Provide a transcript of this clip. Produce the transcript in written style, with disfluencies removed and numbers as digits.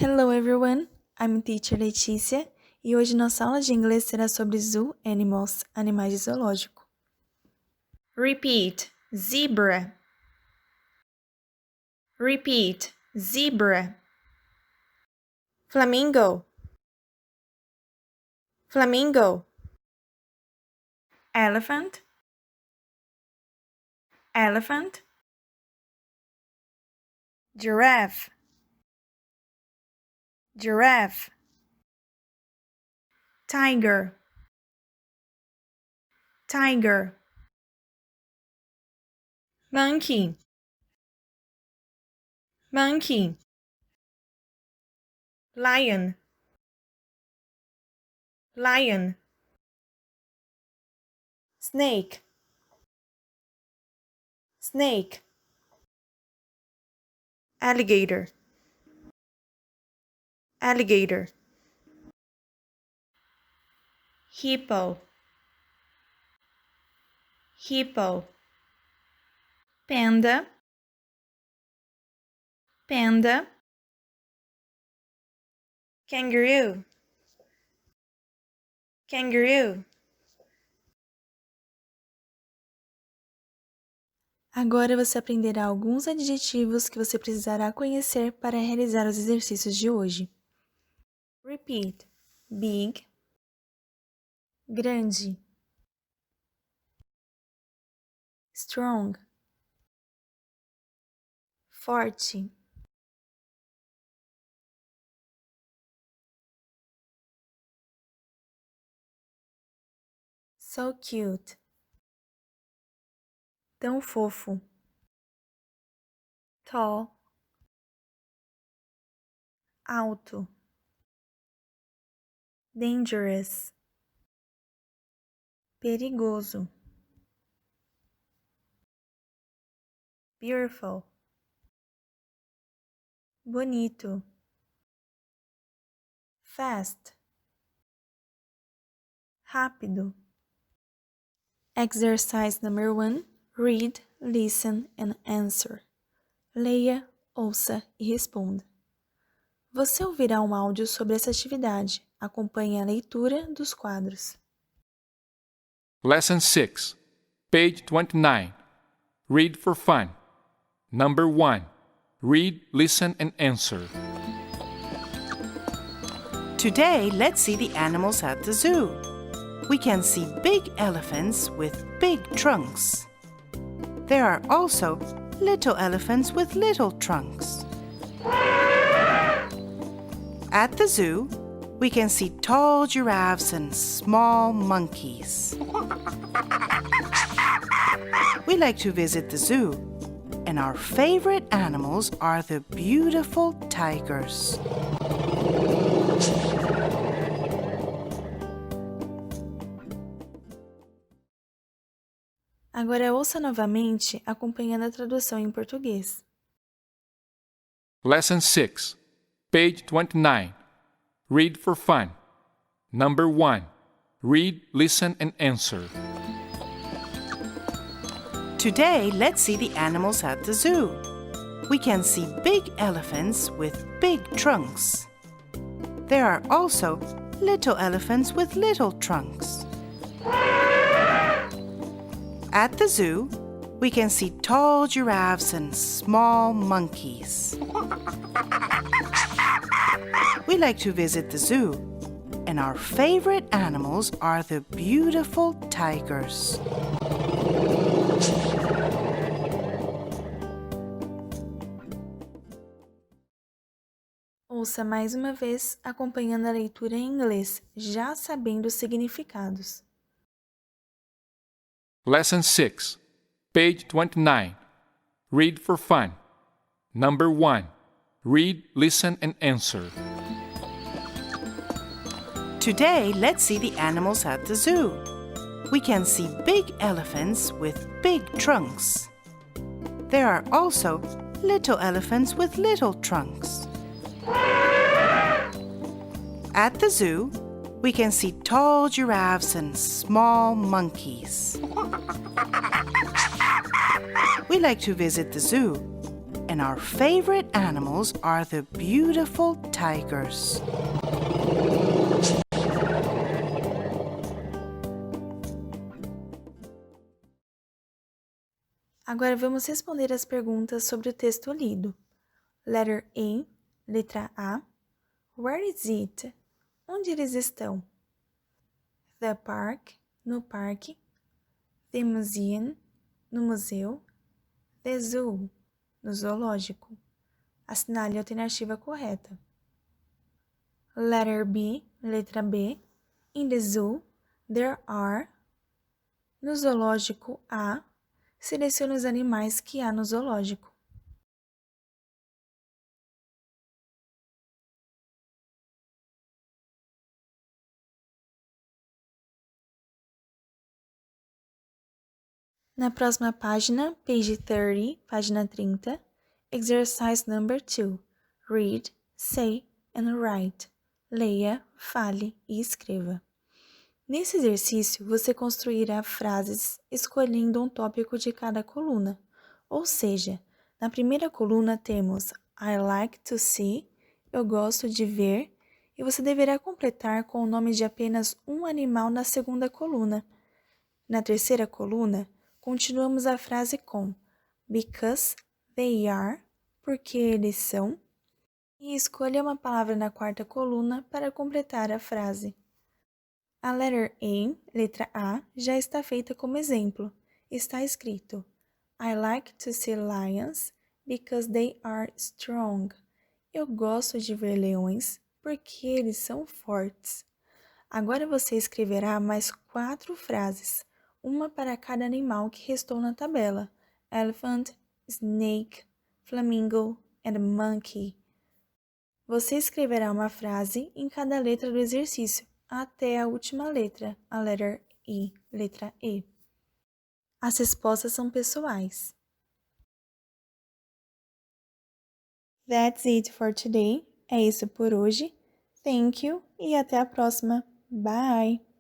Hello everyone, I'm teacher Letícia e hoje nossa aula de inglês será sobre zoo animals, animais de zoológico. Repeat, zebra. Repeat, zebra. Flamingo. Flamingo. Elephant. Elephant. Giraffe. Giraffe. Tiger. Tiger. Monkey. Monkey. Lion. Lion. Snake. Snake. Alligator. Alligator. Hippo. Hippo. Panda. Panda. Kangaroo. Kangaroo. Agora você aprenderá alguns adjetivos que você precisará conhecer para realizar os exercícios de hoje. Repeat. Big. Grande. Strong. Forte. So cute. Tão fofo. Tall. Alto. Dangerous. Perigoso. Beautiful. Bonito. Fast. Rápido. Exercise number 1. Read, listen and answer. Leia, ouça e responda. Você ouvirá um áudio sobre essa atividade. Acompanhe a leitura dos quadros. Lesson 6, page 29. Read for fun. Number 1. Read, listen, and answer. Today, let's see the animals at the zoo. We can see big elephants with big trunks. There are also little elephants with little trunks. At the zoo, we can see tall giraffes and small monkeys. We like to visit the zoo, and our favorite animals are the beautiful tigers. Agora ouça novamente, acompanhando a tradução em português. Lesson 6, page 29. Read for fun. Number 1. Read, listen, and answer. Today, let's see the animals at the zoo. We can see big elephants with big trunks. There are also little elephants with little trunks. At the zoo, we can see tall giraffes and small monkeys. We like to visit the zoo, and our favorite animals are the beautiful tigers. Ouça mais uma vez, acompanhando a leitura em inglês, já sabendo os significados. Lesson 6, page 29. Read for fun. Number 1. Read, listen, and answer. Today, let's see the animals at the zoo. We can see big elephants with big trunks. There are also little elephants with little trunks. At the zoo, we can see tall giraffes and small monkeys. We like to visit the zoo, and our favorite animals are the beautiful tigers. Agora vamos responder as perguntas sobre o texto lido. Letter A, letra A. Where is it? Onde eles estão? The park, no parque. The museum, no museu. The zoo, no zoológico. Assinale a alternativa correta. Letter B, letra B. In the zoo, there are. No zoológico, há. Selecione os animais que há no zoológico. Na próxima página, page 30, página 30, exercise number 2. Read, say and write. Leia, fale e escreva. Nesse exercício, você construirá frases escolhendo um tópico de cada coluna. Ou seja, na primeira coluna temos I like to see, eu gosto de ver, e você deverá completar com o nome de apenas um animal na segunda coluna. Na terceira coluna, continuamos a frase com because they are, porque eles são, e escolha uma palavra na quarta coluna para completar a frase. A letter A, letra A, já está feita como exemplo. Está escrito I like to see lions because they are strong. Eu gosto de ver leões porque eles são fortes. Agora você escreverá mais 4 frases, uma para cada animal que restou na tabela. Elephant, snake, flamingo and monkey. Você escreverá uma frase em cada letra do exercício, até a última letra, a letter E, letra E. As respostas são pessoais. That's it for today. É isso por hoje. Thank you e até a próxima. Bye!